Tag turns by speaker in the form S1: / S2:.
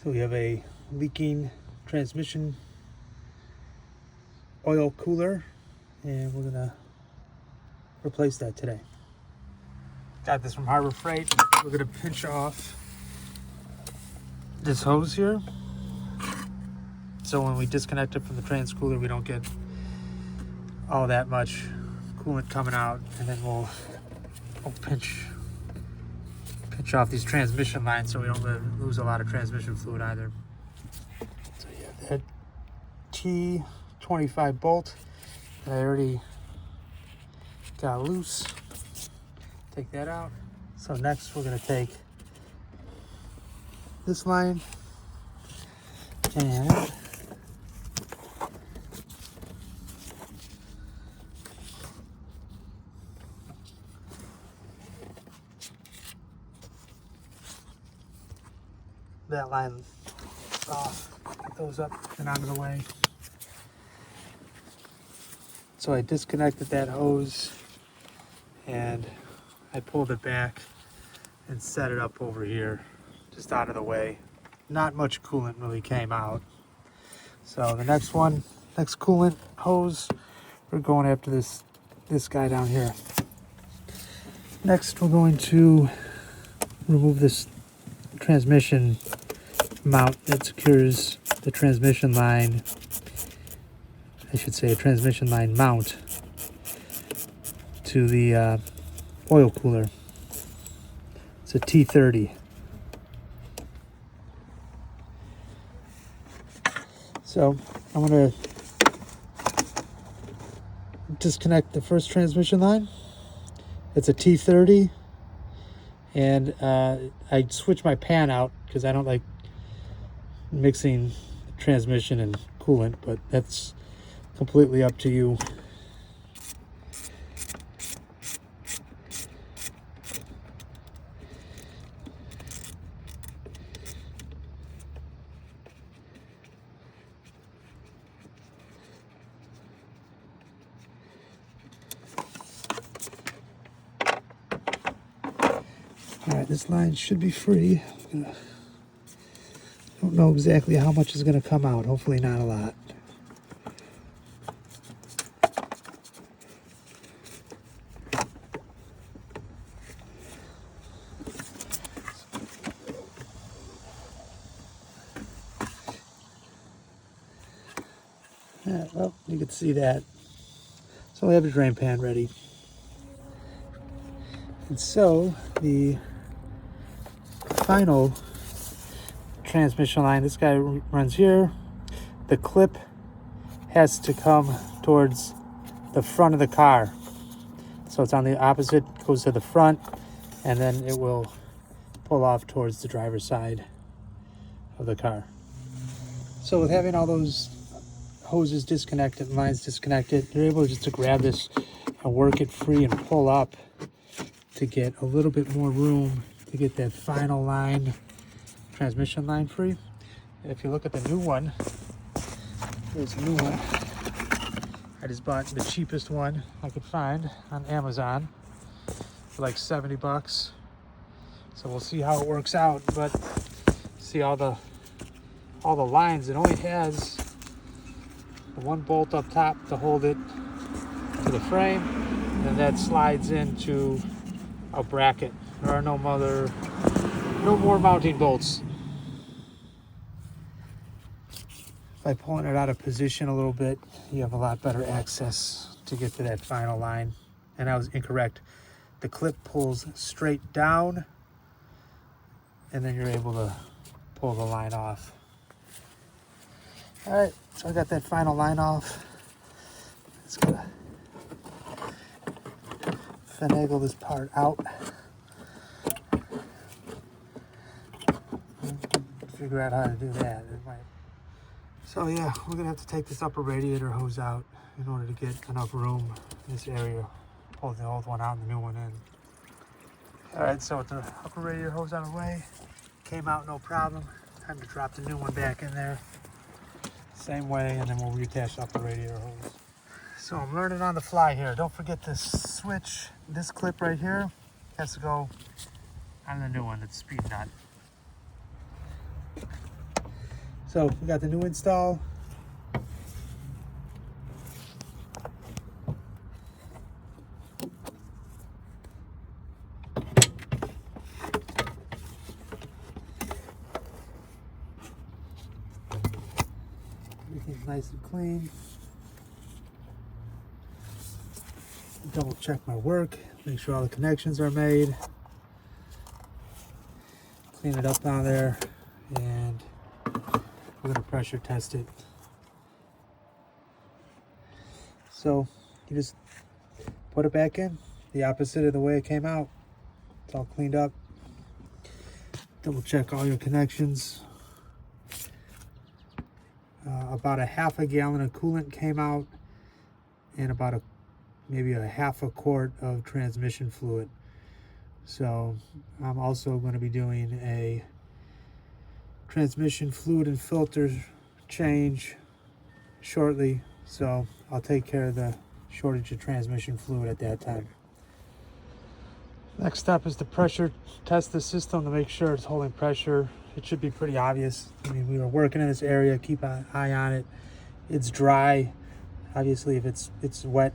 S1: So we have a leaking transmission oil cooler, and we're gonna replace that today. Got this from Harbor Freight. We're gonna pinch off this hose here, so when we disconnect it from the trans cooler, we don't get all that much coolant coming out, and then we'll pinch off these transmission lines so we don't lose a lot of transmission fluid either. So you have that T25 bolt that I already got loose. Take that out. So next we're going to take this line and that line off, get those up and out of the way. So I disconnected that hose and I pulled it back and set it up over here, just out of the way. Not much coolant really came out. So the next coolant hose, we're going after this guy down here. Next, we're going to remove this transmission mount that secures the transmission line. I should say a transmission line mount to the oil cooler. It's a T30. So I'm going to disconnect the first transmission line. It's a T30, and I switched my pan out because I don't like mixing transmission and coolant, but that's completely up to you. All right, this line should be free. Don't know exactly how much is going to come out. Hopefully not a lot. Yeah, well, you can see that. So we have a drain pan ready. And so the final transmission line, this guy runs here. The clip has to come towards the front of the car. So it's on the opposite, goes to the front, and then it will pull off towards the driver's side of the car. So with having all those hoses disconnected and lines disconnected, you're able just to grab this and work it free and pull up to get a little bit more room to get that final line, transmission line free. And if you look at the new one, here's a new one. I just bought the cheapest one I could find on Amazon for like 70 bucks. So we'll see how it works out, but see all the lines, it only has one bolt up top to hold it to the frame, and that slides into a bracket. There are no more mounting bolts. By pulling it out of position a little bit, you have a lot better access to get to that final line. And I was incorrect. The clip pulls straight down, and then you're able to pull the line off. All right, so I got that final line off. It's gonna finagle this part out. Figure out how to do that. So yeah, we're gonna have to take this upper radiator hose out in order to get enough room in this area. Pull the old one out and the new one in. All right, so with the upper radiator hose out of the way, came out no problem. Time to drop the new one back in there. Same way, and then we'll reattach the upper radiator hose. So I'm learning on the fly here. Don't forget to switch this clip right here. Has to go on the new one, that's speed nut. So we got the new install. Everything's nice and clean. Double check my work, make sure all the connections are made. Clean it up down there, and we're gonna pressure test it. So you just put it back in, the opposite of the way it came out. It's all cleaned up. Double check all your connections. About a half a gallon of coolant came out, and about maybe a half a quart of transmission fluid. So I'm also going to be doing a transmission fluid and filter change shortly, so I'll take care of the shortage of transmission fluid at that time. Next step is to pressure test the system to make sure it's holding pressure. It should be pretty obvious. I mean, we were working in this area, keep an eye on it. It's dry. Obviously, if it's wet,